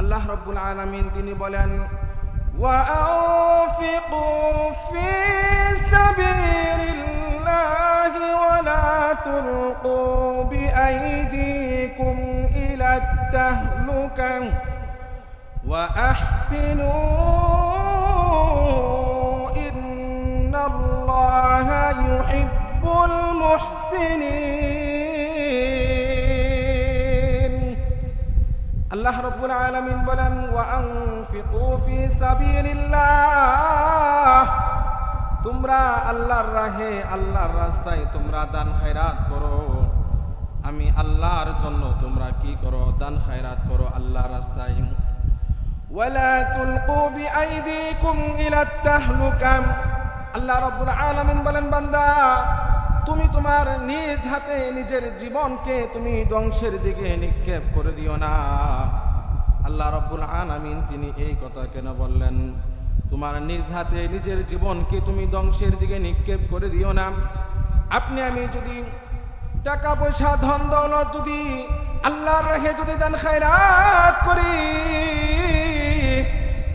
আল্লাহ রাব্বুল আলামিন তিনি বলেন, وأنفقوا في سبيل الله ولا تلقوا بأيديكم إلى التهلكة وأحسنوا إن الله يحب المحسنين আল্লাহ রাব্বুল আলামিন বলেন, ওয়াআনফিকু ফি সাবিলিল্লাহ, তোমরা আল্লাহর রাহে আল্লাহর রাস্তায় তোমরা দান খায়রাত করো। আমি আল্লাহর জন্য তোমরা কি করো? দান খায়রাত করো আল্লাহর রাস্তায়। ওয়ালা তুলকু বিআইদিকুম ইলা তাহলুকা, আল্লাহ রাব্বুল আলামিন বলেন, বান্দা তুমি তোমার নিজ হাতে নিজের জীবনকে তুমি ধ্বংসের দিকে নিক্ষেপ করে দিও না। আল্লাহ রাব্বুল আলামিন তিনি এই কথা কেন বললেন? তোমার নিজ হাতে নিজের জীবনকে তুমি ধ্বংসের দিকে নিক্ষেপ করে দিও না। আপনি আমি যদি টাকা পয়সা ধন দৌলত যদি আল্লাহর রাহে যদি দান খায়রাত করি,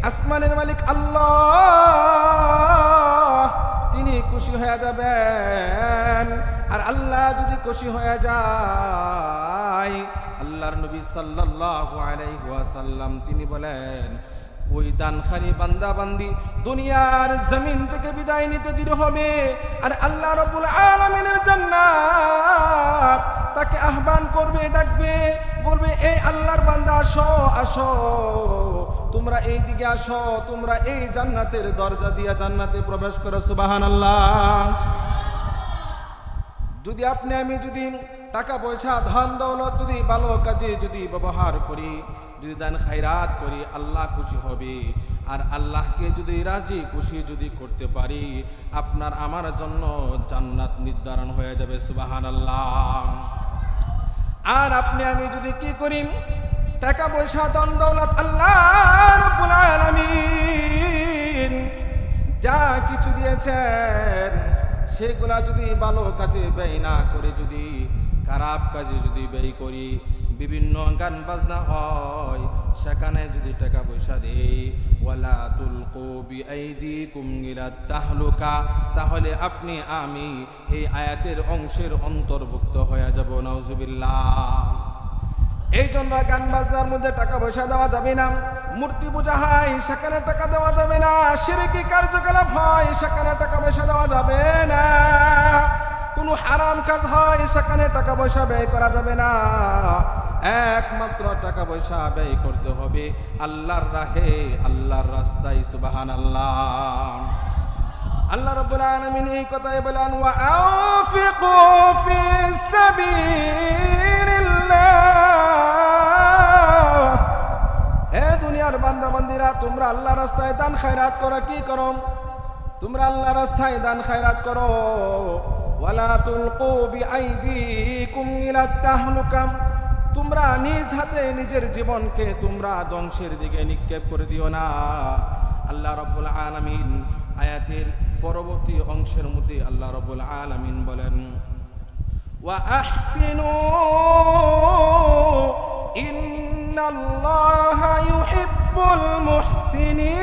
আসমানের মালিক আল্লাহ তিনি খুশি হয়ে যাবেন। আর আল্লাহ যদি খুশি হয়ে যায়, আল্লাহর নবী সাল্লাল্লাহু আলাইহি ওয়াসাল্লাম তিনি বলেন, ওই দানখানি বান্দা বান্দি দুনিয়ার জমিন থেকে বিদায় নিতে দেরি হবে। আর আল্লাহ রাব্বুল আলামিনের জান্নাত তাকে আহ্বান করবে, ডাকবে, বলবে, এই আল্লাহর বান্দা আসো আসো, তোমরা এই দিকে আসো, তোমরা এই জান্নাতের দরজা দিয়ে জান্নাতে প্রবেশ করো। সুবহানাল্লাহ। যদি আপনি আমি যদি টাকা পয়সা ধন দৌলত যদি ভালো কাজে যদি ব্যবহার করি, যদি দান খায়রাত করি, আল্লাহ খুশি হবে। আর আল্লাহকে যদি রাজি খুশি যদি করতে পারি, আপনার আমার জন্য জান্নাত নির্ধারণ হয়ে যাবে। সুবহানাল্লাহ। আর আপনি আমি যদি কি করি, টাকা পয়সা ধন দৌলত আল্লাহ রাব্বুল আলামিন যা কিছু দিয়েছেন সেগুলা যদি ভালো কাজে ব্যয় না করে যদি খারাপ কাজে যদি ব্যয় করি, বিভিন্ন গান বাজনা হয় সেখানে যদি টাকা পয়সা দেই, ওয়ালা তুলকু বিআইদিকুম ইলা তাহলুকা, তাহলে আপনি আমি এই আয়াতের অংশের অন্তর্ভুক্ত হয়ে যাব। নাউজুবিল্লাহ। এই জন্য গান বাজনার মধ্যে টাকা পয়সা দেওয়া যাবে না। মূর্তি পূজা হয় সেখানে টাকা দেওয়া যাবে না। শিরকি কার্যকলাপ হয় সেখানে টাকা পয়সা দেওয়া যাবে না। কোনো হারাম কাজ হয় সেখানে টাকা পয়সা ব্যয় করা যাবে না। একমাত্র টাকা পয়সা ব্যয় করতে হবে আল্লাহর রাহে আল্লাহর রাস্তায়। সুবহানাল্লাহ। আল্লাহ রাব্বুল আলামিন এই কথাই বলেন, ওয়া আনফিকু ফি সাবিলিল্লাহ, হে দুনিয়ার বান্দা বান্দিরা, তোমরা আল্লাহর রাস্তায় দান খায়রাত করো। কি করো? তোমরা আল্লাহর রাস্তায় দান খায়রাত করো। ওয়ালা তুলকু বিআইদিকুম ইলা তাহলুকা, তোমরা নিজ হাতে নিজের জীবনকে তোমরা ধ্বংসের দিকে নিক্ষেপ করে দিও না। আল্লাহ রাব্বুল আলামিন আয়াতের পরবর্তী অংশের মধ্যে আল্লাহ রাব্বুল আলামিন বলেন, ওয়া আহসিনু ইন্নাল্লাহা ইউহিব্বুল মুহসিনিন।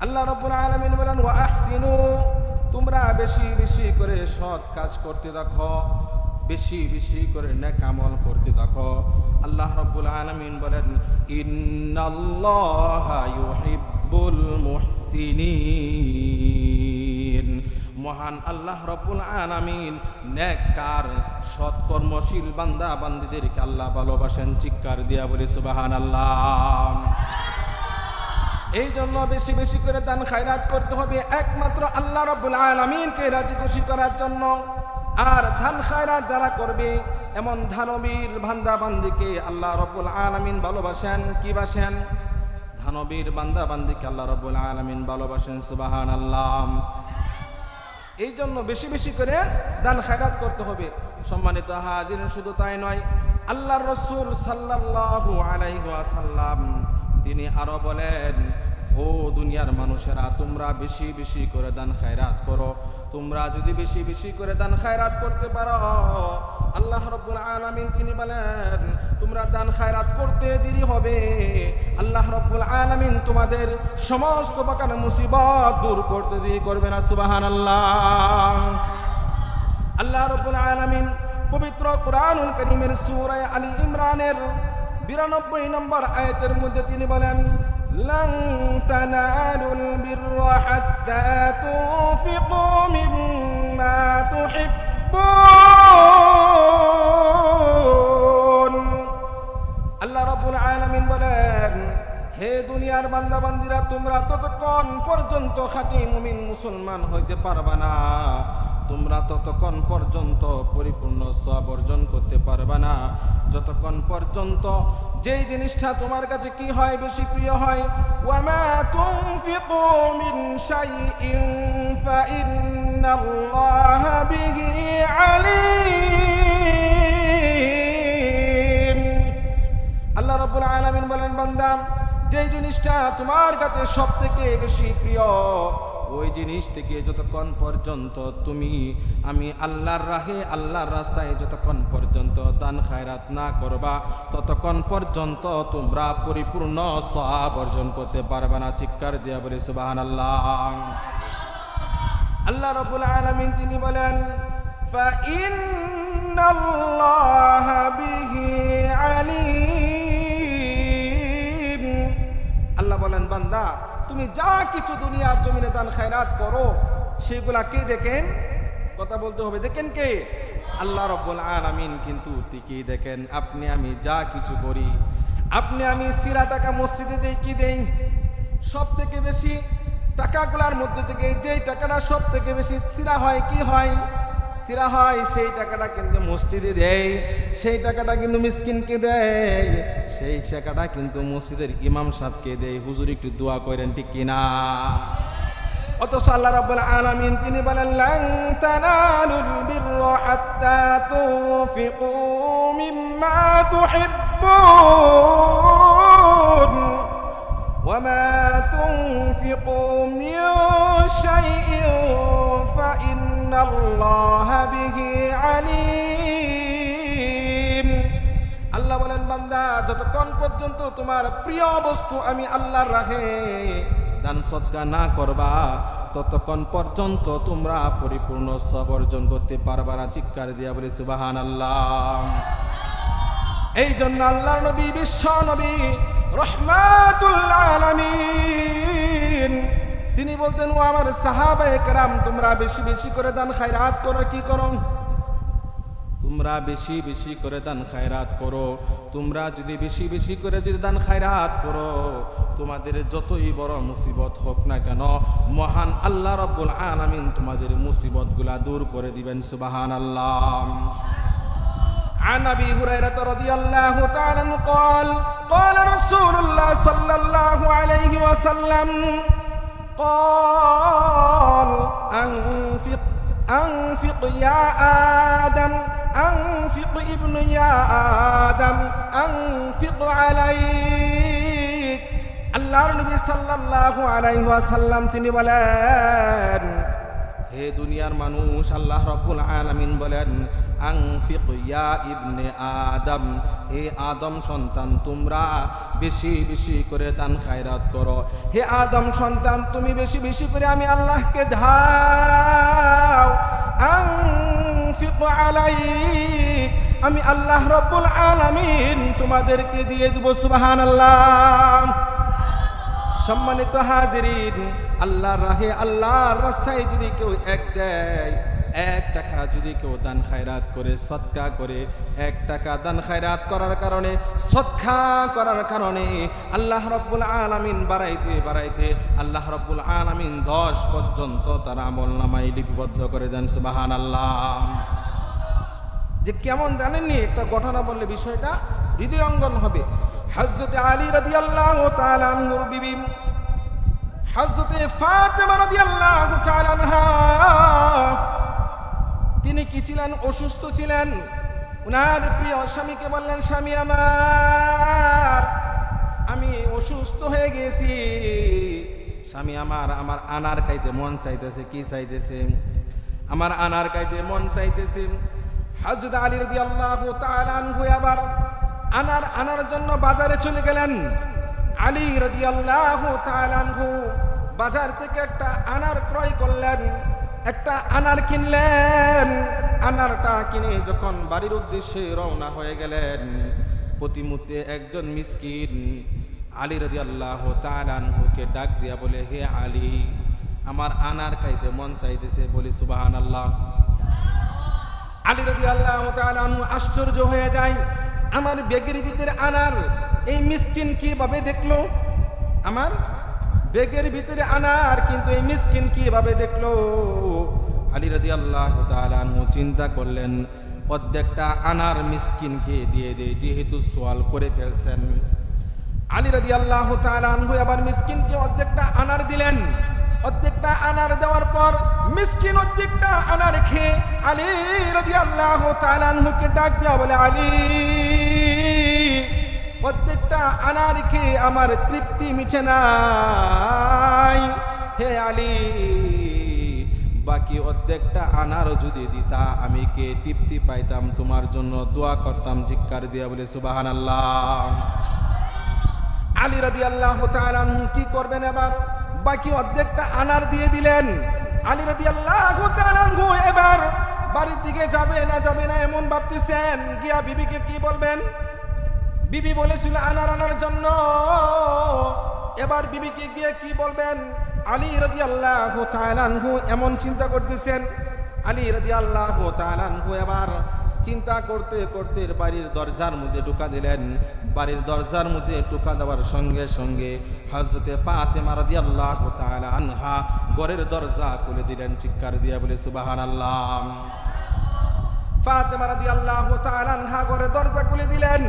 আল্লাহ রাব্বুল আলামিন বলেন, ওয়া আহসিনু, তোমরা বেশি বেশি করে সৎ কাজ করতে থাকো, বেশি বেশি করে নেক আমল করতে থাকো। আল্লাহ রাব্বুল আলামিন বলেন, ইন্নাল্লাহা ইউহিব্বুল মুহসিনিন। মহান আল্লাহ রাব্বুল আলামিন নেককার সৎকর্মশীল বান্দা বান্দীদেরকে আল্লাহ ভালোবাসেন। চিৎকার দিয়া বলি সুবহানাল্লাহ। এই জন্য বেশি বেশি করে দান খায়রাত করতে হবে একমাত্র আল্লাহ রাব্বুল আলামিনকে রাজি খুশি করার জন্য। আর দান খায়রাত যারা করবে এমন দানবীর বান্দা বান্দিকে আল্লাহ রাব্বুল আলামিন ভালোবাসেন। কি বাসেন? দানবীর বান্দা বান্দিকে আল্লাহ রাব্বুল আলামিন ভালোবাসেন। সুবহানাল্লাহ। এই জন্য বেশি বেশি করে দান খায়রাত করতে হবে। সম্মানিত হাজিরিন, শুধু তাই নয়, আল্লাহর রাসূল সাল্লাল্লাহু আলাইহি ওয়াসাল্লাম তিনি আরো বলেন, ও দুনিয়ার মানুষেরা, তোমরা বেশি বেশি করে দান খায়রাত করো। তোমরা যদি বেশি বেশি করে দান খায়রাত করতে পারো, আল্লাহ রাব্বুল আলামিন তিনি বলেন তোমরা দান খায়রাত করতে দেরি হবে, আল্লাহ রাব্বুল আলামিন তোমাদের সমস্ত প্রকার মুসিবত দূর করতে দেরি করবে না। সুবহানাল্লাহ। আল্লাহ রাব্বুল আলামিন পবিত্র কুরআনুল কারীমের সূরা আলী ইমরানের 92 নম্বর আয়াতের মধ্যে তিনি বলেন, লান তানালুল বিররা হাত্তা তুনফিকু মিম্মা তুহিব্বুন। আল্লাহ রাব্বুল আলামিন বলেন, হে দুনিয়ার বান্দা বান্দিরা, তোমরা ততক্ষণ পর্যন্ত খাঁটি মুমিন মুসলমান হইতে পারবা না, তোমরা ততক্ষণ পর্যন্ত পরিপূর্ণ সওয়াব অর্জন করতে পারবা না, যতক্ষণ পর্যন্ত যেই জিনিসটা তোমার কাছে কি হয়, বেশি প্রিয় হয়। ওয়ামা তুনফিকু মিন শাইইন ফাইন্নাল্লাহা বিহি আলীম। আল্লাহ রাব্বুল আলামিন বলেন, বান্দা, যেই জিনিসটা তোমার কাছে সবথেকে বেশি প্রিয়, ওই জিনিস থেকে যতক্ষণ পর্যন্ত আমি আল্লাহর রাহে আল্লাহর রাস্তায় যতক্ষণ পর্যন্ত দান খায়রাত না করবা, ততক্ষণ পর্যন্ত তোমরা পরিপূর্ণ সওয়াব অর্জন করতে পারবে না। চিৎকার দিয়া বলি সুবহানাল্লাহ। আল্লাহ রাব্বুল আলামিন তিনি বলেন, ফাইন্নাল্লাহা বিহি আলীম। আল্লাহ বলেন, বান্দা, তুমি যা কিছু দুনিয়ার জমিনে দান খায়রাত করো, সেগুলা কে দেখেন? কথা বলতে হবে, দেখেন কে? আল্লাহ রাব্বুল আলামিন কিন্তু ঠিকই দেখেন। আপনি আমি যা কিছু করি, আপনি আমি সিরা টাকা মসজিদে দেই, কি দেই? সব থেকে বেশি টাকাগুলার মধ্যে থেকে যেই টাকাটা সব থেকে বেশি সিরা হয়, কি হয়? সিরা হয়, সেই টাকাটা কিন্তু মসজিদে দেয়, সেই টাকাটা কিন্তু মিসকিনকে দেয়, সেই টাকাটা কিন্তু মসজিদের ইমাম সাহেবকে দেয়। হুজুর একটু দোয়া করেন, ঠিক কিনা? অথচ আল্লাহ রাব্বুল আলামিন তিনি বলেন, লান তানালুল বিররা হাত্তা তুনফিকু মিম্মা তুহিব্বুন ওয়ামা তুনফিকু মিন শাইইন ফাইন্নাল্লাহা বিহি আলীম। আল্লাহ বলেন, বান্দা, যতক্ষণ পর্যন্ত তোমার প্রিয় বস্তু আমি আল্লাহর রাহে দান সদকা না করবা, ততক্ষণ পর্যন্ত তোমরা পরিপূর্ণ সওয়াব অর্জন করতে পারবা না। চিৎকার দিয়া বলি সুবহানাল্লাহ। এই জন্য আল্লাহর নবী, বিশ্ব নবী, রহমাতুল আলামিন, তিনি বলতেন, ও আমার সাহাবায়ে কেরাম, তোমরা বেশি বেশি করে দান খায়রাত করো। কি করো? তোমরা বেশি বেশি করে দান খায়রাত করো। তোমরা যদি বেশি বেশি করে যদি দান খায়রাত করো, তোমাদের যতই বড় মুসিবত হোক না কেন, মহান আল্লাহ রাব্বুল আলামিন তোমাদের মুসিবতগুলা দূর করে দিবেন। সুবহানাল্লাহ। عن أبي هريرة رضي الله تعالى عنه قال قال رسول الله صلى الله عليه وسلم قال أنفق يا آدم أنفق ابن يا آدم أنفق عليك। আল্লাহর নবী সাল্লাল্লাহু আলাইহি ওয়াসাল্লাম তিনি বলেন, হে দুনিয়ার মানুষ, আল্লাহ রাব্বুল আলামিন বলেন, আনফিক ইয়া ইবনে আদম, হে আদম সন্তান, তোমরা বেশি বেশি করে দান খায়রাত করো। হে আদম সন্তান, তুমি বেশি বেশি করে আমি আল্লাহকে দাও। আনফিক আলাইক, আমি আল্লাহ রাব্বুল আলামিন তোমাদেরকে দিয়ে দেব। সুবহানাল্লাহ। সম্মানিত হাজিরিন, আল্লাহর রাহে আল্লাহর রাস্তায় যদি কেউ এক দেয়, 1 টাকা যদি কেউ দান খায়রাত করে, সদকা করে, 1 টাকা দান খায়রাত করার কারণে, সদকা করার কারণে আল্লাহ রাব্বুল আলামিন বাড়াইতে বাড়াইতে আল্লাহ রাব্বুল আলামিন 10 পর্যন্ত তার আমলনামায় লিপিবদ্ধ করে দেন। সুবহানাল্লাহ। যে কেমন জানেননি, একটা ঘটনা বললে বিষয়টা হৃদয়ঙ্গম হবে। হযরত আলী রাদিয়াল্লাহু তাআলা আনহুর বিবি হযরত ফাতেমা রাদিয়াল্লাহু তাআলা আনহা, তিনি কি ছিলেন? অসুস্থ ছিলেন। উনার প্রিয় স্বামীকে বললেন, স্বামী আমার, আমি অসুস্থ হয়ে গেছি, স্বামী আমার আনার খাইতে মন চাইতেছে। কি চাইতেছে? আমার আনার খাইতে মন চাইতেছে। হযরত আলী রাদিয়াল্লাহু তাআলা আনহু আবার আনার জন্য বাজারে চলে গেলেন। আলী রাদিয়াল্লাহু তাআলা আনহু বাজার থেকে একটা আনার ক্রয় করলেন, একটা আনার কিনলেন। আনারটা কিনে যখন বাড়ির উদ্দেশ্যে রওনা হয়ে গেলেন, প্রতিমুহূর্তে একজন মিসকিন আলী রাদিয়াল্লাহু তাআলা আনহুকে ডাক দিয়া বলে, হে আলী, আমার আনার খাইতে মন চাইতেছে। বলি সুবহানাল্লাহ। আলী রাদিয়াল্লাহু তাআলা আনহু আশ্চর্য হয়ে যায়, আমার বেগের ভিতরে আনার এই মিসকিন কিভাবে দেখলো? আমার বেগের ভিতরে আনার কিন্তু এই মিসকিন কিভাবে দেখলো? আলী রাদিয়াল্লাহু তাআলা আনহু চিন্তা করলেন, অর্ধেকটা আনার মিসকিনকে দিয়ে দেয়, যেহেতু সওয়াল করে ফেলছেন। আলী রাদিয়াল্লাহু তাআলা আনহু আবার মিসকিনকে অর্ধেকটা আনার দিলেন। অর্ধেকটা আনার দেওয়ার পর মিসকিন অর্ধেকটা আনার খেয়ে আলী রাদিয়াল্লাহু তাআলা আনহুকে ডাক দেয়া বলে, আলী, অর্ধেকটা আনার খেয়ে আমার তৃপ্তি মিটে নাই। হে আলী, বাকি অর্ধেকটা আনারও যদি দিতা আমি কে তৃপ্তি পাইতাম, তোমার জন্য দোয়া করতাম। চিৎকার দিয়া বলে সুবহানাল্লাহ। আলী রাদিয়াল্লাহু তাআলা আনহু কি করবেন? এবার বাকি অর্ধেকটা আনার দিয়ে দিলেন। আলী রাদিয়াল্লাহু তাআলা আনহু এবার বাড়ির দিকে যাবে না এমন ভাবতেছেন। গিয়া বিবিকে কি বলবেন? বিবি বলেছিল আনার আনার জন্য। এবার বিবিকে গিয়ে কি বলবেন? আলী রাদিয়াল্লাহু তাআলা আনহু এমন চিন্তা করতেছেন। আলী রাদিয়াল্লাহু তাআলা আনহু এবার চিন্তা করতে করতে বাড়ির দরজার মধ্যে ঢুকা দিলেন। বাড়ির দরজার মধ্যে ঢুকা দেওয়ার সঙ্গে সঙ্গে হযরতে ফাতেমা রাদিয়াল্লাহু তাআলা আনহা ঘরের দরজা খুলে দিলেন। চিৎকার দিয়া বলে সুবহানাল্লাহ। ফাতেমা রাদিয়াল্লাহু তাআলা আনহা ঘরের দরজা খুলে দিলেন।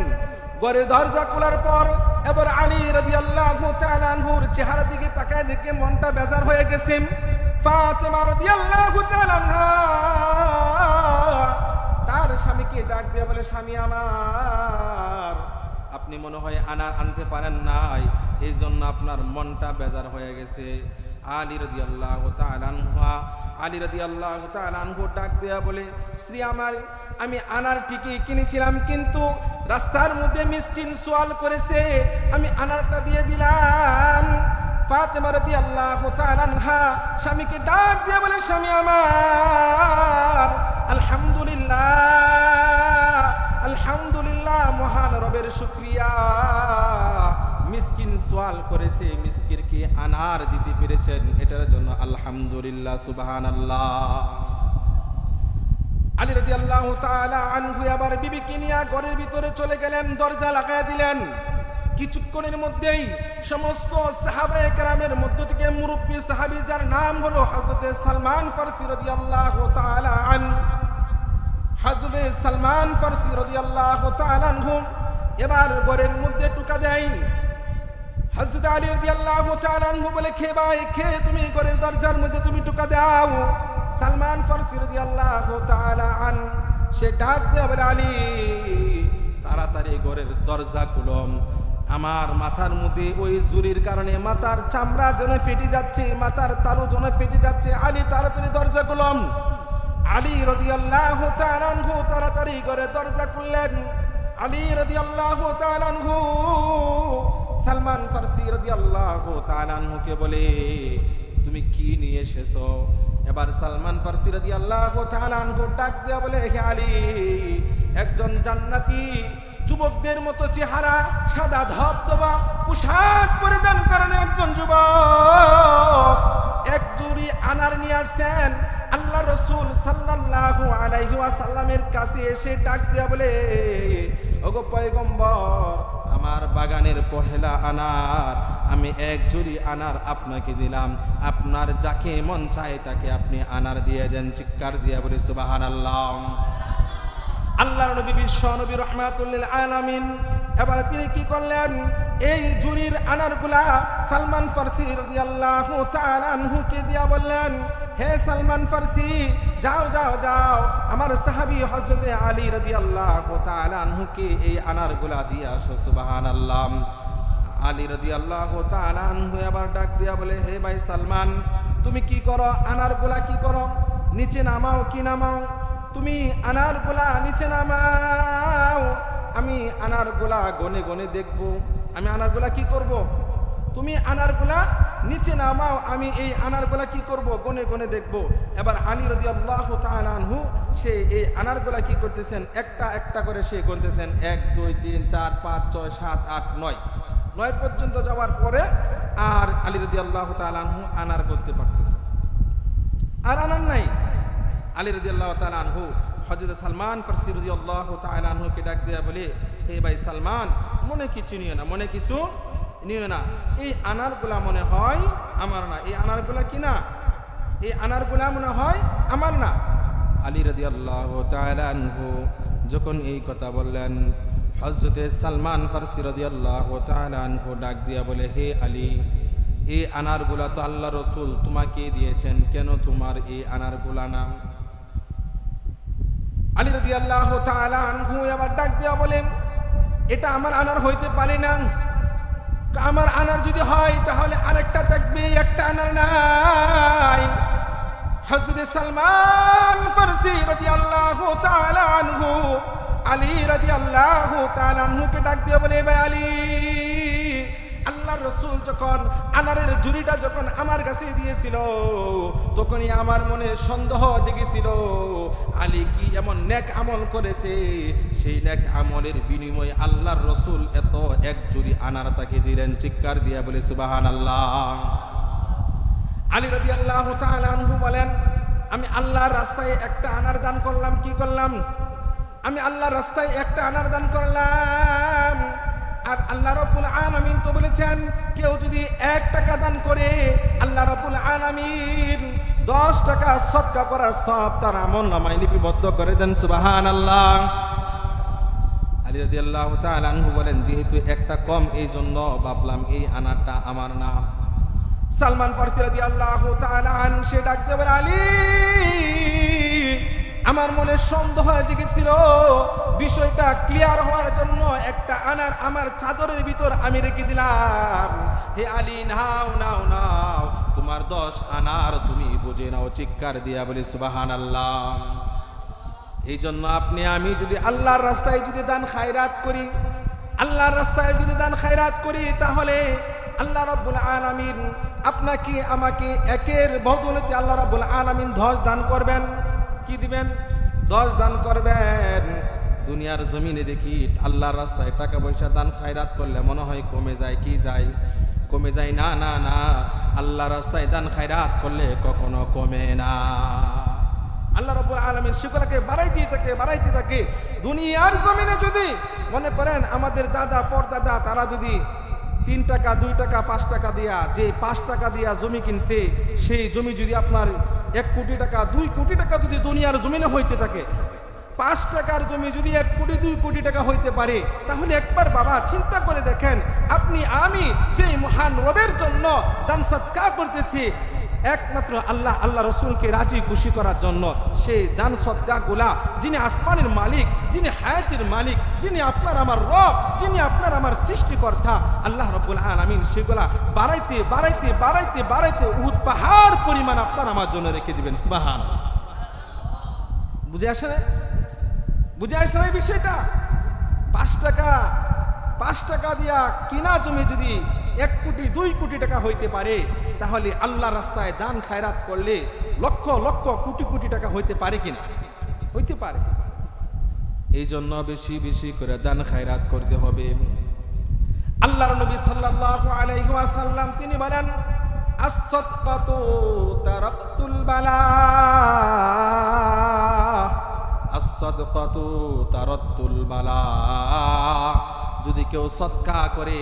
ঘরের দরজা খোলার পর এবার আলী রাদিয়াল্লাহু তাআলা আনহুর চেহারা দিকে তাকায় দেখে মনটা বেজার হয়ে গেছে। ফাতেমা রাদিয়াল্লাহু তাআলা আনহা তার স্বামীকে ডাক দিয়ে বলে, স্বামী আমার, আপনি মনে হয় আনার আনতে পারেন নাই, এই জন্য আপনার মনটা বেজার হয়ে গেছে। আলী রাদিয়াল্লাহু তাআলা আনহু ডাক দেয়া বলে, স্ত্রী আমার, আমি আনার ঠিকই কিনেছিলাম, কিন্তু রাস্তার মধ্যে মিসকিন সওয়াল করেছে, আমি আনারটা দিয়ে দিলাম। ফাতেমা রাদিয়াল্লাহু তাআলা আনহা স্বামীকে ডাক দিয়ে বলে, স্বামী আমার, আলহামদুলিল্লাহ, মহান রবের শুকরিয়া। মিসকিন সওয়াল করেছে, মিসকিনকে আনার দিতে পেরেছেন, এটার জন্য আলহামদুলিল্লাহ, সুবহানাল্লাহ। আলী রাদিয়াল্লাহু তাআলা আনহু আবার বিবিকে নিয়ে ঘরের ভিতরে চলে গেলেন, দরজা লাগায় দিলেন। কিছুক্ষণের মধ্যেই সমস্ত সাহাবায়ে কেরামের মধ্য থেকে মুরব্বী সাহাবী যার নাম হলো হযরতে সালমান ফারসি রাদিয়াল্লাহু তাআলা আনহু, হযরতে সালমান ফারসি রাদিয়াল্লাহু তাআলা আনহু এবার ঘরের মধ্যে ঢুকা দেয়। হযরত আলী রাদিয়াল্লাহু তাআলা আনহু বলে, খে ভাই খে, তুমি ঘরের দরজার মধ্যে তুমি ঢুকা দাও। সালমান ফারসি রাদিয়াল্লাহু তাআলা আনহু সে ডাক দিয়ে বলে, আলী, তাড়াতাড়ি ঘরের দরজা খুলো, আমার মাথার মধ্যে ওই জুরির কারণে মাথার চামড়া যেন ফেটে যাচ্ছে, মাথার তালু যেন ফেটে যাচ্ছে। আলী, তাড়াতাড়ি দরজা খুলো। আলী রাদিয়াল্লাহু তাআলা আনহু তাড়াতাড়ি ঘরের দরজা খুললেন। আলী রাদিয়াল্লাহু তাআলা আনহু সালমান ফারসি রাদিয়াল্লাহু তাআলা আনহুকে বলে, তুমি কি নিয়ে এসেছো? এবার সালমান ফারসি রাদিয়াল্লাহু তাআলা আনহু ডাক দিয়ে বলে, হে আলী, একজন জান্নাতি যুবকদের মতো চেহারা, সাদা ধবধবা পোশাক পরিধান করেন একজন যুবক এক জুরি আনার নিয়ে আসছেন। আল্লাহ রাসূল সাল্লাল্লাহু আলাইহি ওয়াসাল্লামের কাছে এসে ডাক দিয়া বলে, ওগো পয়গম্বর, আমার বাগানের পহেলা আনার, আমি এক জুরি আনার আপনাকে দিলাম, আপনার যাকে মন চায় তাকে আপনি আনার দিয়ে দেন। চিৎকার দিয়া বলে সুবহানাল্লাহ। আল্লাহর নবী বিশ্ব নবী রাহমাতুল লিল আলামিন এবার তিনি কি করলেন? এই জুরির আনারগুলা সালমান ফারসি রাদিয়াল্লাহু তাআলা আনহুকে দিয়া বললেন, হে সালমান ফারসি, যাও যাও যাও, আমার সাহাবী হযরতে আলী রাদিয়াল্লাহু তাআলা আনহুকে এই আনারগুলা দিয়ে আসো। সুবহানাল্লাহ। আলী রাদিয়াল্লাহু তাআলা আনহু আবার ডাক দিয়া বলে, হে ভাই সালমান, তুমি কি করো? আনারগুলা কি করো? নিচে নামাও কি নামাও? তুমি আনারগুলা নিচে নামাও, আমি আনারগুলা গনে গনে দেখব। আমি আনারগুলা কি করব? তুমি আনারগুলা নিচে নামাও, আমি এই আনারগুলা কি করব? গনে গনে দেখব। এবার আলী রাদিয়াল্লাহু তাআলা আনহু সে এই আনারগুলা কি করতেছেন? একটা একটা করে সে গুনতেছেন। 1 2 3 4 5 6 7 8 9 9 পর্যন্ত যাওয়ার পরে আর আলী রাদিয়াল্লাহু তাআলা আনহু আনার করতে পারতেছেন, আর আনার নাই। আলী রাদিয়াল্লাহু তাআলা আনহু হযরত সালমান ফারসি রাদিয়াল্লাহু তাআলা আনহুকে ডাক দেয়া বলে, হে ভাই সালমান, মনে কিছু নিও না, মনে কিছু নিও না। এই আনারগুলা মনে হয় আমার না। এই আনারগুলা কি না? এই আনারগুলা মনে হয় আমার না। আলী রাদিয়াল্লাহু তাআলা আনহু যখন এই কথা বললেন, হযরত সালমান ফারসি রাদিয়াল্লাহু তাআলা আনহু ডাক দিয়া বলে, হে আলী, এই আনারগুলা তো আল্লাহ রসুল তোমাকে দিয়েছেন, কেন তোমার এই আনারগুলা না? আলী রাদিয়াল্লাহু তাআলা আনহু আবার ডাক দিয়া বলেন, এটা আমার আনার হইতে পারে না। আমার আনার যদি হয় তাহলে আরেকটা থাকবে, একটা আনার নাই। হযরত সালমান ফারসি রাদিয়াল্লাহু তাআলা আনহু আলী রাদিয়াল্লাহু তাআলা আনহুকে ডাক দিয়ে বলে, ভাই আলী, আল্লাহর রাসূল যখন আনারের ঝুড়িটা যখন আমার কাছে দিয়েছিল, তখনই আমার মনে সন্দেহ জেগেছিল, আলী কি এমন নেক আমল করেছে, সেই নেক আমলের বিনিময়ে আল্লাহর রাসূল এত এক ঝুড়ি আনার তাকে দিলেন। চিৎকার দিয়া বলে সুবহানাল্লাহ। আলী রাদিয়াল্লাহু তাআলা আনহু বলেন, আমি আল্লাহর রাস্তায় একটা আনার দান করলাম। কি করলাম? আমি আল্লাহর রাস্তায় একটা আনার দান করলাম। আর আল্লাহ রাব্বুল আলামিন তো বলেছেন, কেউ যদি 1 টাকা দান করে, আল্লাহ রাব্বুল আলামিন 10 টাকা সদকা করার সওয়াব তার আমলনামায় লিপিবদ্ধ করে দেন। সুবহানাল্লাহ। আলী রাদিয়াল্লাহু তাআলা আনহু বলেন, যেহেতু একটা কম, এই জন্য ভাবলাম এই আনারটা আমার না। সালমান ফারসি রাদিয়াল্লাহু তাআলা আনহু সে ডাকতে বলে, আলী, আমার মনে সন্দেহ জেগেছিল, বিষয়টা ক্লিয়ার হওয়ার জন্য একটা আনার আমার চাদরের ভিতর আমি রেখে দিলাম। হে আলী, নাও নাও নাও, তোমার 10 আনার তুমি বুঝে নাও। চিৎকার দিয়া বলি সুবহানাল্লাহ। এই জন্য আপনি আমি যদি আল্লাহর রাস্তায় যদি দান খায়রাত করি, আল্লাহর রাস্তায় যদি দান খায়রাত করি, তাহলে আল্লাহ রাব্বুল আলামিন আপনাকে আমাকে একের বদৌলতে আল্লাহ রাব্বুল আলামিন 10 দান করবেন। কি দিবেন? 10 দান করবেন। দুনিয়ার জমিনে দেখি আল্লাহর রাস্তায় টাকা পয়সা দান খায়রাত করলে মনে হয় কমে যায়। কি যায়? কমে যায় না, না না। আল্লাহর রাস্তায় দান খায়রাত করলে কখনো কমে না। আল্লাহ রাব্বুল আলামিন সেগুলোকে বাড়াইতে থাকে, বাড়াইতে থাকে। দুনিয়ার জমিনে যদি মনে করেন আমাদের দাদা পরদাদা তারা যদি 3 টাকা 2 টাকা 5 টাকা দিয়া, যে 5 টাকা দিয়া জমি কিনছে, সেই জমি যদি আপনার 1 কোটি টাকা 2 কোটি টাকা যদি দুনিয়ার জমিনে হইতে থাকে, 5 টাকার জমি যদি 1 কোটি 2 কোটি টাকা হইতে পারে, তাহলে একবার বাবা চিন্তা করে দেখেন, আপনি আমি যে মহান রবের জন্য দান সদকা করতেছি, একমাত্র আল্লাহ আল্লাহ রসুলকে রাজি খুশি করার জন্য, সেই দান সদকাগুলা যিনি আসমানের মালিক, যিনি হায়াতের মালিক, যিনি আপনার আমার রব, যিনি আপনার আমার সৃষ্টিকর্তা আল্লাহ রাব্বুল আলামিন, সেগুলা বাড়াইতে বাড়াইতে বাড়াইতে বাড়াইতে উহুদ পাহাড় পরিমাণ আপনার আমার জন্য রেখে দিবেন। সুবহানাল্লাহ। বুঝে আসে না? বুঝে আসে না এই বিষয়টা? 5 টাকা দিয়া কিনা জমি যদি 1 কোটি 2 কোটি টাকা হইতে পারে, তাহলে আল্লাহর রাস্তায় দান খায়রাত করলে লক্ষ লক্ষ কোটি কোটি টাকা হইতে পারে কিনা? হইতে পারে। এই জন্য বেশি বেশি করে দান খায়রাত করতে হবে। আল্লাহর নবী সাল্লাল্লাহু আলাইহি ওয়াসাল্লাম তিনি বলেন, আস-সাদকাতু তারাক্তুল বালা, আস-সাদকাতু তারাক্তুল বালা। যদি কেউ সদকা করে,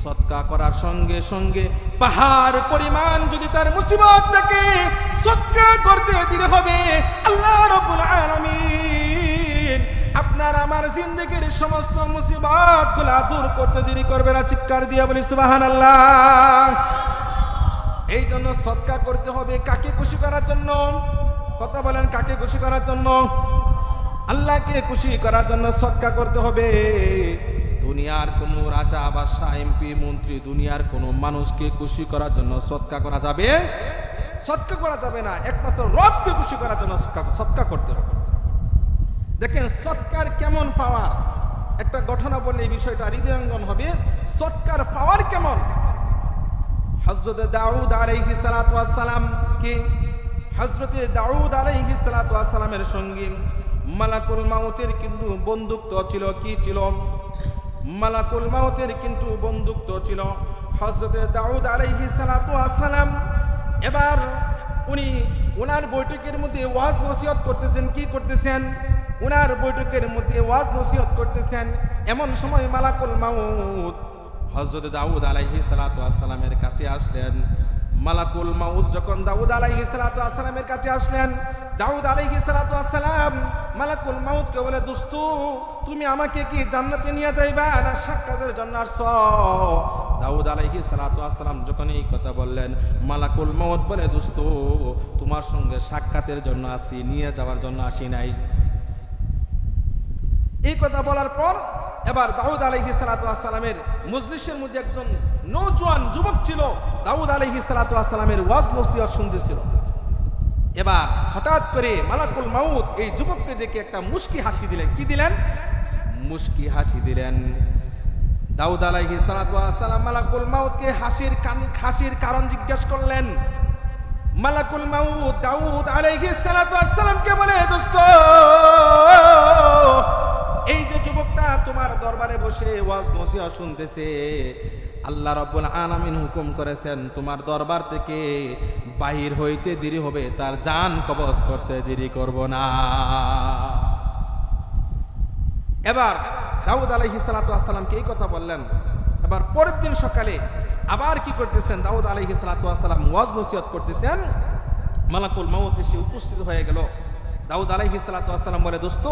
সদকা করার সঙ্গে সঙ্গে পাহাড় পরিমাণ যদি তার মুসিবত থাকে, সদকা করতে দিতে হবে। আল্লাহ রাব্বুল আলামিন আপনার আমার জিন্দেগির সমস্ত মুসিবতগুলো দূর করতে দেরি করবে না। চিৎকার দিয়ে বলি সুবহানাল্লাহ। এই জন্য সদকা করতে হবে। কাকে খুশি করার জন্য? কথা বলেন, কাকে খুশি করার জন্য? আল্লাহকে খুশি করার জন্য সদকা করতে হবে। দুনিয়া দুনিয়ার কোনো রাজা বাদশাহ এমপি মন্ত্রী দুনিয়ার কোনো মানুষকে খুশি করার জন্য সদকা করা যাবে? সদকা করা যাবে না, একমাত্র রবকে খুশি করার জন্য সদকা করতে হবে। দেখেন সদকার কেমন পাওয়ার, একটা ঘটনা বললে এই বিষয়টা হৃদয়ঙ্গম হবে। সদকার পাওয়ার কেমন? হযরত দাউদ আলাইহিস সালাতু ওয়াস সালাম কি হযরত দাউদ আলাইহিস সালাতু ওয়াস সালামের সঙ্গে মালাকুল মাউতের কিন্তু বন্ধুত্ব ছিল। কি ছিল? মালাকুল মাউতের কিন্তু বন্ধুত্ব ছিল। হযরত দাউদ আলাইহিস সালাতু ওয়াস সালাম এবার উনি ওনার বৈঠকের মধ্যে ওয়াজ নসিহত করতেছেন। কি করতেছেন? ওনার বৈঠকের মধ্যে ওয়াজ নসিহত করতেছেন। এমন সময় মালাকুল মাউত হযরত দাউদ আলাইহিস সালাতু ওয়াস সালামের কাছে আসলেন। মালাকুল মাউত যখন দাউদ আলাইহিস সালাতু ওয়াস সালামের কাছে আসলেন, দাউদ আলাইহিস সালাতু ওয়াস সালাম মালাকুল মাউতকে বলে, দোস্ত তুমি আমাকে কি জান্নাতে নিয়ে যাইবা না সাক্ষাতের জন্য আসছো? দাউদ আলাইহিস সালাতু ওয়াস সালাম যখন এই কথা বললেন, মালাকুল মাউত বলে, দোস্ত তোমার সঙ্গে সাক্ষাতের জন্য আসি, নিয়ে যাওয়ার জন্য আসি নাই। এই কথা বলার পর এবার দাউদ আলাইহিস সালাতু ওয়াস সালামের মজলিসের মধ্যে একজন নওজোয়ান যুবক ছিল, দাউদ আলাইহিস সালাতু ওয়াস সালামের ওয়াজ নসিহত শুনতেছিল। এবার হঠাৎ করে মালাকুল মাউত এই যুবককে দেখে একটা মুস্কি হাসি দিলেন। কি দিলেন? মুস্কি হাসি দিলেন। দাউদ আলাইহিস সালাতু ওয়াস সালাম মালাকুল মাউতকে হাসির কারণ জিজ্ঞেস করলেন। মালাকুল মাউত দাউদ আলাইহিস সালাতু ওয়াস সালামকে বলে, দোস্ত এই যে যুবকটা তোমার দরবারে বসে ওয়াজ নসিহত শুনতেছে, আল্লাহ রাব্বুল আলামিন হুকুম করেছেন তোমার দরবার থেকে বাহির হইতে দেরি হবে, তার জান কবজ করতে দেরি করব না। এবার দাউদ আলাইহিস সালাতু ওয়াস সালামকে এই কথা বললেন। এবার পরের দিন সকালে আবার কি করতেছেন? দাউদ আলাইহিস সালাতু ওয়াস সালাম ওয়াজ নসিহত করতেছেন। মালাকুল মাউত এসে উপস্থিত হয়ে গেল। দাউদ আলাইহিস সালাতু ওয়াস সালাম বলে, দোস্ত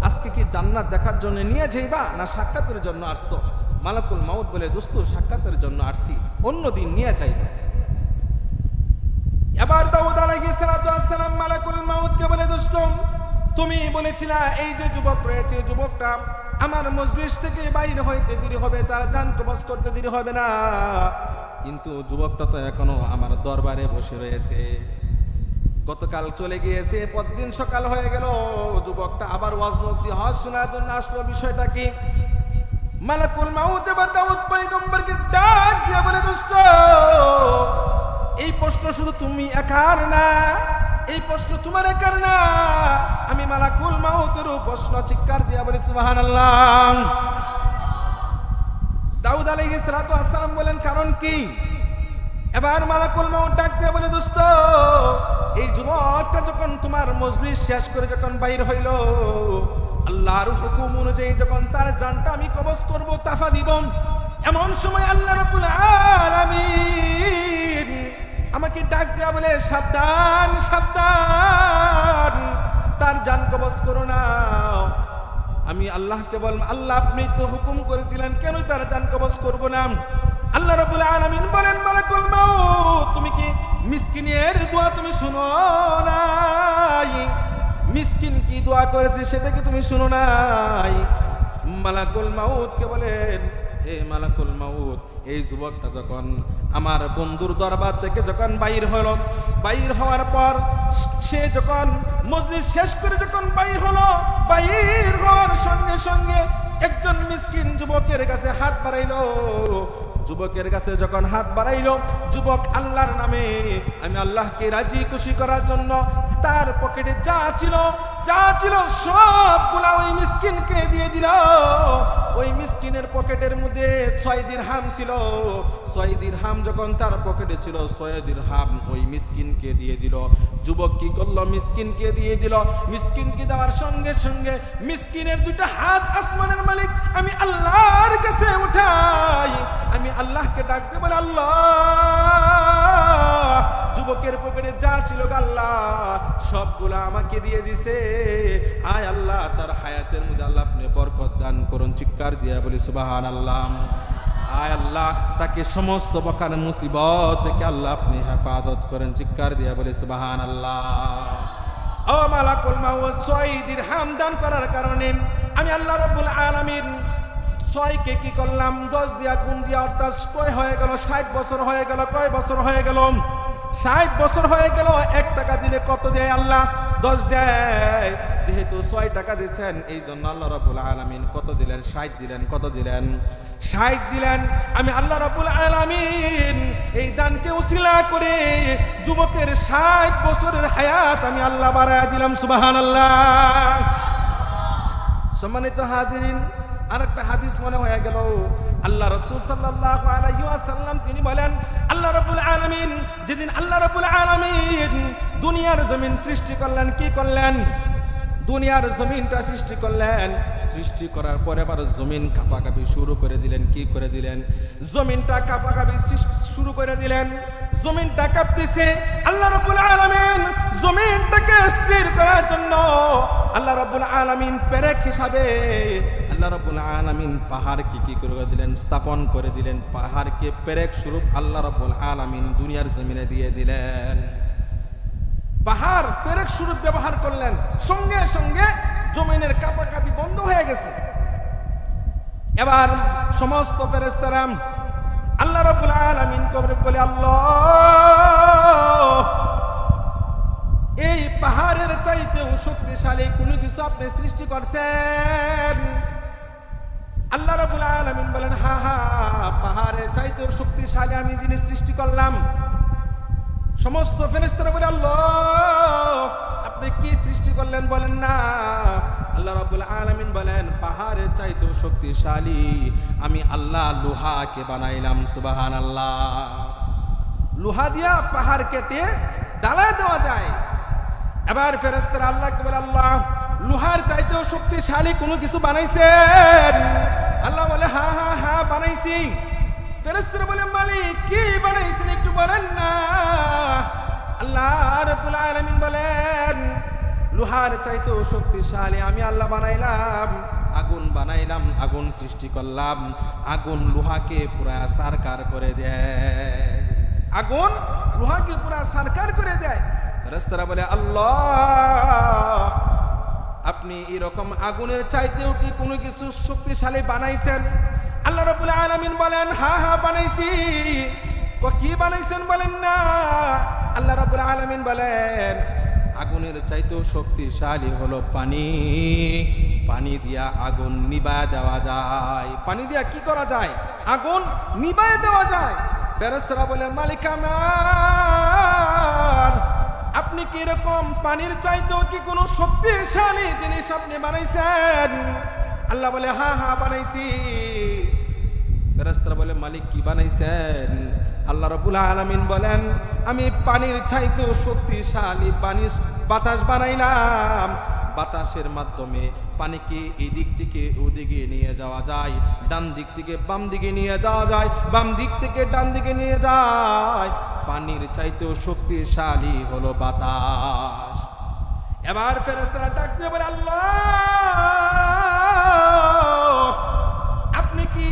আজকে কি জান্নাত দেখার জন্য নিয়ে যাইবা না সাক্ষাতের জন্য আসছো? মালাকুল মাউত বলে, দোস্ত সাক্ষাতের জন্য আসছি, অন্য দিন নিয়ে যাইবা। এবার দাউদ আলাইহিস সালাতু ওয়াস সালাম মালাকুল মাউতকে বলে, দোস্ত তুমি বলেছিলা এই যে যুবক রয়েছে, যুবকটা আমার মজলিস থেকে বাইরে হইতে দেরি হবে, তার জান কবজ করতে দেরি হবে না, কিন্তু যুবকটা তো এখনো আমার দরবারে বসে রয়েছে। গতকাল চলে গিয়েছে, পরদিন সকাল হয়ে গেল, যুবকটা আবার ওয়াজ নসিহত শোনার জন্য আসলো। বিষয়টা কি? মালাকুল মাউত এবার দাউদ পয়গম্বরকে ডাক দিয়ে বলে, দোস্ত এই প্রশ্ন শুধু তুমি একার না, এই প্রশ্ন তোমার একার না, আমি মালাকুল মাউতেরও প্রশ্ন। চিৎকার দিয়ে বলে সুবহানাল্লাহ। দাউদ আলাইহিস সালাতু ওয়াস সালাম বলেন, কারণ কি? এবার মালাকুল মাউত ডাক দিয়ে বলে, দোস্ত এই যুবকটা যখন তোমার মজলিস শেষ করে যখন বাইর হইল, আল্লাহর হুকুম অনুযায়ী যখন তার জানটা আমি কবজ করব, তাফা দিব, এমন সময় আল্লাহ রাব্বুল আলামিন আমাকে ডাক দেয়া বলে, সাবধান সাবধান, তার জান কবজ করো না। আমি আল্লাহকে বললাম, আল্লাহ আপনি তো হুকুম করেছিলেন, কেন তার জান কবজ করব না? আল্লাহ রাব্বুল আলামিন বলেন, মালাকুল মাউত তুমি কি মিসকিনের দোয়া তুমি শুনো নাই? মিসকিন কি দোয়া করেছে সেটা কি তুমি শুনো নাই? মালাকুল মাউতকে বলেন, হে মালাকুল মাউত এই যুবকটা যখন আমার বন্ধুর দরবার থেকে যখন বাইর হলো, বাইর হওয়ার পর সে যখন মজলিস শেষ করে যখন বাইর হলো, বাইর হওয়ার সঙ্গে সঙ্গে একজন মিসকিন যুবকের কাছে হাত বাড়াইলো। যুবকের কাছে যখন হাত বাড়াইলো, যুবক আল্লাহর নামে আমি আল্লাহকে রাজি খুশি করার জন্য তার পকেটে যা ছিল সবগুলা ওই মিসকিনকে দিয়ে দিল। ওই মিসকিনের পকেটের মধ্যে 6 দিরহাম ছিল। 6 দিরহাম যখন তার পকেটে ছিল, 6 দিরহাম ওই মিসকিনকে দিয়ে দিল। যুবক কি করলো? মিসকিনকে দিয়ে দিল। মিসকিনকে দেওয়ার সঙ্গে সঙ্গে মিসকিনের দুটো হাত আসমানের মালিক আমি আল্লাহর কাছে উঠাই, আমি আল্লাহকে ডাকতে বলে, আল্লাহ যুবকের পকেটে যা ছিল আল্লাহ সবগুলা আমাকে দিয়ে দিছে, আয় আল্লাহ তার হায়াতের মধ্যে আল্লাহ আপনি বরকত দান করুন। চিৎকার দিয়ে বলি সুবহানাল্লাহ। আয় আল্লাহ তাকে সমস্ত প্রকার মুসিবত থেকে আল্লাহ আপনি হেফাজত করেন। চিৎকার দিয়ে বলি সুবহানাল্লাহ। ও মালাকুল মাউত 6 দিরহাম দান করার কারণে আমি আল্লাহ রাব্বুল আলামিন 6 কে কি করলাম 10 দিয়া গুণ দিয়া, অর্থাৎ কয় হয়ে গেল 60 বছর হয়ে গেল। কয় বছর হয়ে গেল? 60 বছর হয়ে গেল। 1 টাকা দিলে কত দেয় আল্লাহ? 10 দেয়। যেহেতু 6 টাকা দিয়েছেন, এই জন্য আল্লাহ রাব্বুল আলামিন কত দিলেন? 60 দিলেন। কত দিলেন? 60 দিলেন। আমি আল্লাহ রাব্বুল আলামিন এই দানকে উসিলা করে যুবকের 60 বছরের হায়াত আমি আল্লাহ বাড়ায় দিলাম। সুবহানাল্লাহ। সম্মানিত হাজিরিন, আরেকটা হাদিস মনে হয়ে গেল। আল্লাহ রাসূল সাল্লাল্লাহু আলাইহি ওয়াসাল্লাম তিনি বলেন, আল্লাহ রাব্বুল আলামিন যেদিন আল্লাহ রাব্বুল আলামিন দুনিয়ার জমিন সৃষ্টি করলেন, কি করলেন? দুনিয়ার জমিনটা সৃষ্টি করলেন। সৃষ্টি করার পরে আবার জমিন কাঁপাকাঁপি শুরু করে দিলেন। কি করে দিলেন? জমিনটা কাঁপাকাঁপি শুরু করে দিলেন। জমিনটা কাঁপতেছে। আল্লাহ রাব্বুল আলামিন জমিনটাকে স্থির করার জন্য আল্লাহ রাব্বুল আলামিন পেরেক হিসাবে আল্লাহ রাব্বুল আলামিন পাহাড়কে কি করে দিলেন? স্থাপন করে দিলেন। পাহাড়কে পেরেক স্বরূপ আল্লাহ রাব্বুল আলামিন দুনিয়ার জমিনে দিয়ে দিলেন। পাহাড় পেরেক স্বরূপ ব্যবহার করলেন। সঙ্গে সঙ্গে জমিনের কাঁপাকাঁপি বন্ধ হয়ে গেছে। এবার সমস্ত ফেরেশতারা আল্লাহ রাব্বুল আলামিন কবরে বলে, আল্লাহ এই পাহাড়ের চাইতেও শক্তিশালী কোনো কিছু আপনি সৃষ্টি করছেন? আল্লাহ রাব্বুল আলামিন বলেন, হ্যাঁ হ্যাঁ, পাহাড়ের চাইতেও শক্তিশালী আমি জিনিস সৃষ্টি করলাম। সমস্ত ফেরেশতারা বলে, আল্লাহ আপনি কি সৃষ্টি করলেন বলেন না? আল্লাহ রাব্বুল আলামিন বলেন, পাহাড়ের চাইতেও শক্তিশালী আমি আল্লাহ লোহাকে বানাইলাম। সুবহানাল্লাহ। লোহা দিয়া পাহাড় কেটে ডালায় দেওয়া যায়। এবার ফেরেশতারা আল্লাহকে বলে, আল্লাহ লোহার চাইতেও শক্তিশালী কোনো কিছু বানাইছেন? আল্লাহ বলে, হ্যাঁ হ্যাঁ হ্যাঁ বানাইছি। ফেরেশতারা বলে, মালিক কি বানাইছেন একটু বলেন না? আল্লাহ রাব্বুল আলামিন বলেন, লোহার চাইতেও শক্তিশালী আমি আল্লাহ বানাইলাম, আগুন বানাইলাম, আগুন সৃষ্টি করলাম। আগুন লোহাকে পুরা সারকার করে দেয়। আগুন লোহাকে পুরা সারকার করে দেয়। ফেরেশতারা বলে, আল্লাহ আপনি এরকম আগুনের চাইতেও কি কোনো কিছু শক্তিশালী বানাইছেন? আল্লাহ রাব্বুল আলামিন বলেন, হ্যাঁ হ্যাঁ বানাইছি। কি বানাইছেন বলেন না? আল্লাহ রাব্বুল আলামিন বলেন, আগুনের চাইতেও শক্তিশালী হলো পানি। পানি দিয়া আগুন নিভায় দেওয়া যায়। পানি দিয়া কি করা যায়? আগুন নিভায় দেওয়া যায়। ফেরেশতারা বলে, মালিক আমার আপনি কি এরকম পানির চাইতেও কি কোনো শক্তিশালী জিনিস আপনি বানাইছেন? আল্লাহ বলে, হ্যাঁ হ্যাঁ বানাইছি। ফেরেশতারা বলে, মালিক কি বানাইছেন? আল্লাহ রাব্বুল আলামিন বলেন, আমি পানির চাইতেও শক্তিশালী বাতাস বানাইলাম। বাতাসের মাধ্যমে পানিকে এই দিক থেকে ওদিকে নিয়ে যাওয়া যায়, ডান দিক থেকে বাম দিকে নিয়ে যাওয়া যায়, বাম দিক থেকে ডান দিকে নিয়ে যায়। পানির চাইতেও শক্তিশালী হলো বাতাস। এবার ফেরেশতারা ডাক দিয়ে বলে, আল্লাহ আপনি কি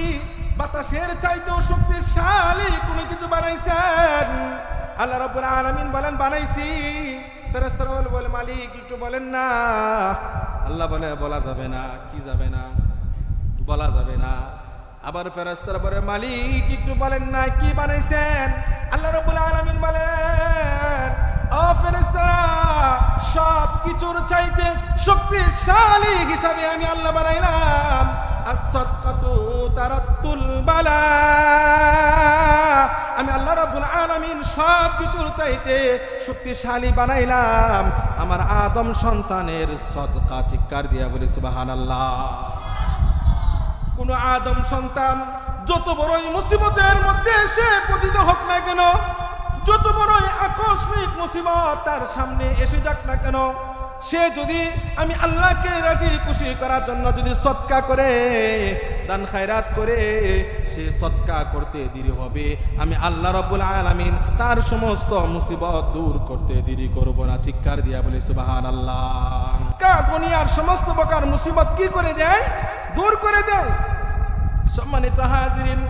বাতাসের চাইতেও শক্তিশালী কোনো কিছু বানাইছেন? আল্লাহ রাব্বুল আলামিন বলেন, বানাইছি। ফেরেশতারা বলে, মালিক একটু বলেন না? আল্লাহ বলে, বলা যাবে না। কি যাবে না? বলা যাবে না। আবার ফেরেশতারা বলে, মালিক একটু বলেন না কি বানাইছেন? আল্লাহ রাব্বুল আলামিন বলেন, ও ফেরেশতারা সব কিছুর চাইতে শক্তিশালী হিসাবে আমি আল্লাহ বানাইলাম as-sadqatu tarattul bala। আমি আল্লাহ রাব্বুল আলামিন সব কিছুর চাইতে শক্তিশালী বানাইলাম আমার আদম সন্তানের সদকা। চিৎকার দিয়া বলি সুবহানাল্লাহ। কোন আদম সন্তান যত বড়ই মুসিবতের মধ্যে সে পতিত হোক না কেন, যত বড়ই আকস্মিক মুসিবত তার সামনে এসে যাক না কেন, সে যদি আমি আল্লাহকে রাজি খুশি করার জন্য যদি সদকা করে, দান খায়রাত করে, সে সদকা করতে দেরি হবে, আমি আল্লাহ রাব্বুল আলামিন তার সমস্ত মুসিবত দূর করতে দেরি করব না। চিৎকার দিয়া বলি সুবহানাল্লাহ। কা দুনিয়ার সমস্ত প্রকার মুসিবত কি করে দেয়? দূর করে দেয়। সম্মানিত হাজিরিন,